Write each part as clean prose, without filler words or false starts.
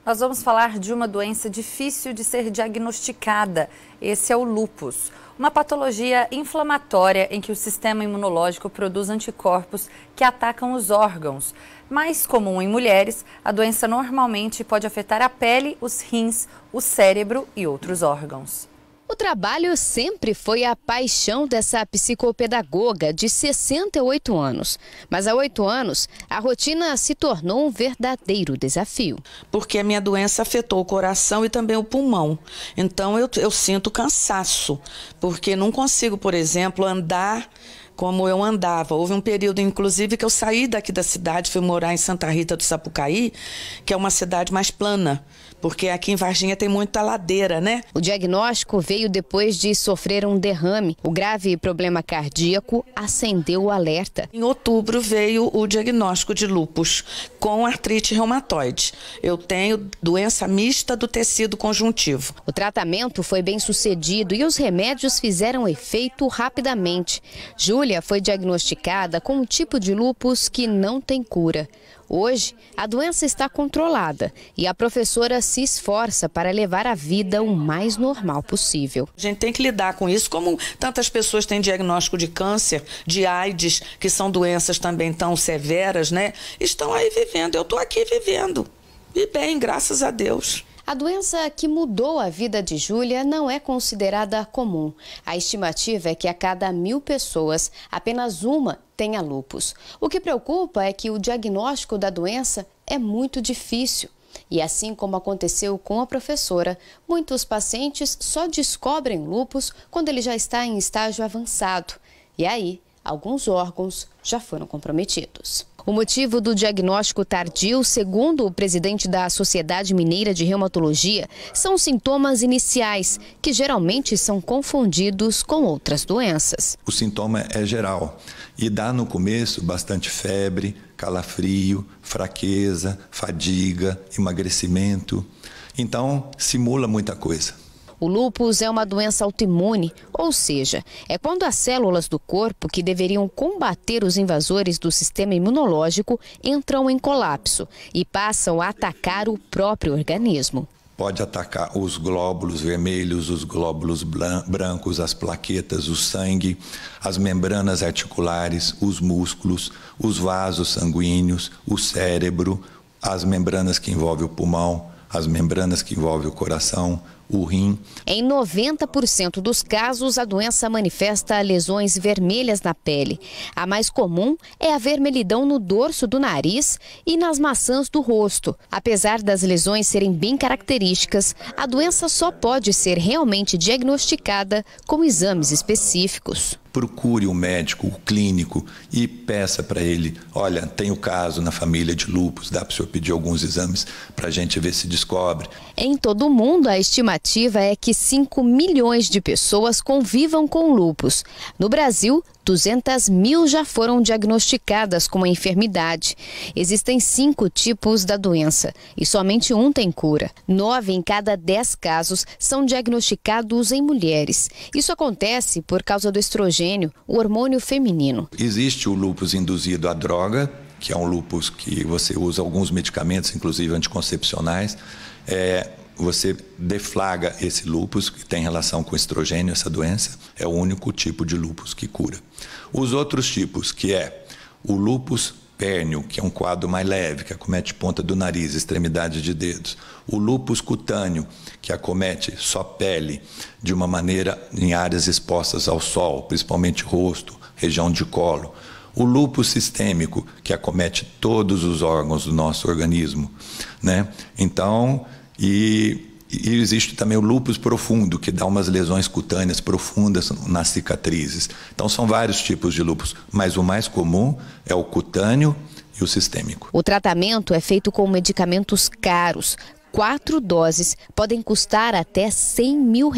Nós vamos falar de uma doença difícil de ser diagnosticada. Esse é o lúpus, uma patologia inflamatória em que o sistema imunológico produz anticorpos que atacam os órgãos. Mais comum em mulheres, a doença normalmente pode afetar a pele, os rins, o cérebro e outros órgãos. O trabalho sempre foi a paixão dessa psicopedagoga de 68 anos. Mas há 8 anos, a rotina se tornou um verdadeiro desafio. Porque a minha doença afetou o coração e também o pulmão. Então eu sinto cansaço, porque não consigo, por exemplo, andar como eu andava. Houve um período, inclusive, que eu saí daqui da cidade, fui morar em Santa Rita do Sapucaí, que é uma cidade mais plana, porque aqui em Varginha tem muita ladeira, né? O diagnóstico veio depois de sofrer um derrame. O grave problema cardíaco acendeu o alerta. Em outubro veio o diagnóstico de lúpus com artrite reumatoide. Eu tenho doença mista do tecido conjuntivo. O tratamento foi bem sucedido e os remédios fizeram efeito rapidamente. Júlia foi diagnosticada com um tipo de lúpus que não tem cura. Hoje, a doença está controlada e a professora se esforça para levar a vida o mais normal possível. A gente tem que lidar com isso, como tantas pessoas têm diagnóstico de câncer, de AIDS, que são doenças também tão severas, né? Estão aí vivendo, eu estou aqui vivendo. E bem, graças a Deus. A doença que mudou a vida de Júlia não é considerada comum. A estimativa é que a cada 1000 pessoas, apenas uma tenha lúpus. O que preocupa é que o diagnóstico da doença é muito difícil. E assim como aconteceu com a professora, muitos pacientes só descobrem lúpus quando ele já está em estágio avançado. E aí, alguns órgãos já foram comprometidos. O motivo do diagnóstico tardio, segundo o presidente da Sociedade Mineira de Reumatologia, são sintomas iniciais, que geralmente são confundidos com outras doenças. O sintoma é geral e dá no começo bastante febre, calafrio, fraqueza, fadiga, emagrecimento. Então, simula muita coisa. O lúpus é uma doença autoimune, ou seja, é quando as células do corpo que deveriam combater os invasores do sistema imunológico entram em colapso e passam a atacar o próprio organismo. Pode atacar os glóbulos vermelhos, os glóbulos brancos, as plaquetas, o sangue, as membranas articulares, os músculos, os vasos sanguíneos, o cérebro, as membranas que envolvem o pulmão, as membranas que envolvem o coração, o rim. Em 90% dos casos, a doença manifesta lesões vermelhas na pele. A mais comum é a vermelhidão no dorso do nariz e nas maçãs do rosto. Apesar das lesões serem bem características, a doença só pode ser realmente diagnosticada com exames específicos. Procure o médico, o clínico e peça para ele, olha, tem o caso na família de lúpus, dá para o senhor pedir alguns exames para a gente ver se descobre. Em todo o mundo, a estimativa é que 5 milhões de pessoas convivam com lúpus. No Brasil, 200 mil já foram diagnosticadas com a enfermidade. Existem 5 tipos da doença e somente um tem cura. 9 em cada 10 casos são diagnosticados em mulheres. Isso acontece por causa do estrogênio, o hormônio feminino. Existe o lúpus induzido à droga, que é um lúpus que você usa alguns medicamentos, inclusive anticoncepcionais. Você deflaga esse lúpus, que tem relação com estrogênio, essa doença, é o único tipo de lúpus que cura. Os outros tipos, que é o lúpus pérneo, que é um quadro mais leve, que acomete ponta do nariz, extremidades de dedos. O lúpus cutâneo, que acomete só pele, de uma maneira em áreas expostas ao sol, principalmente rosto, região de colo. O lúpus sistêmico, que acomete todos os órgãos do nosso organismo, né? Então, e existe também o lúpus profundo, que dá umas lesões cutâneas profundas nas cicatrizes. Então são vários tipos de lúpus, mas o mais comum é o cutâneo e o sistêmico. O tratamento é feito com medicamentos caros. 4 doses podem custar até R$100 mil.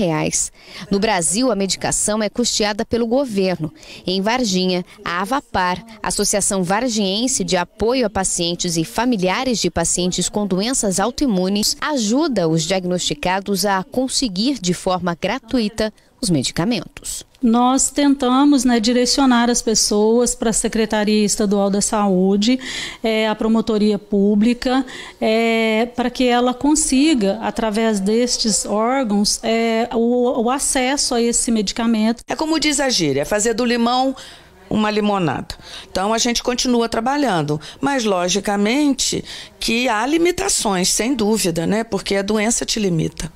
No Brasil, a medicação é custeada pelo governo. Em Varginha, a Avapar, Associação Vargiense de Apoio a Pacientes e Familiares de Pacientes com Doenças Autoimunes, ajuda os diagnosticados a conseguir de forma gratuita os medicamentos. Nós tentamos direcionar as pessoas para a Secretaria Estadual da Saúde, a Promotoria Pública, para que ela consiga, através destes órgãos, o acesso a esse medicamento. É como diz a gíria, é fazer do limão uma limonada. Então a gente continua trabalhando, mas logicamente que há limitações, sem dúvida, porque a doença te limita.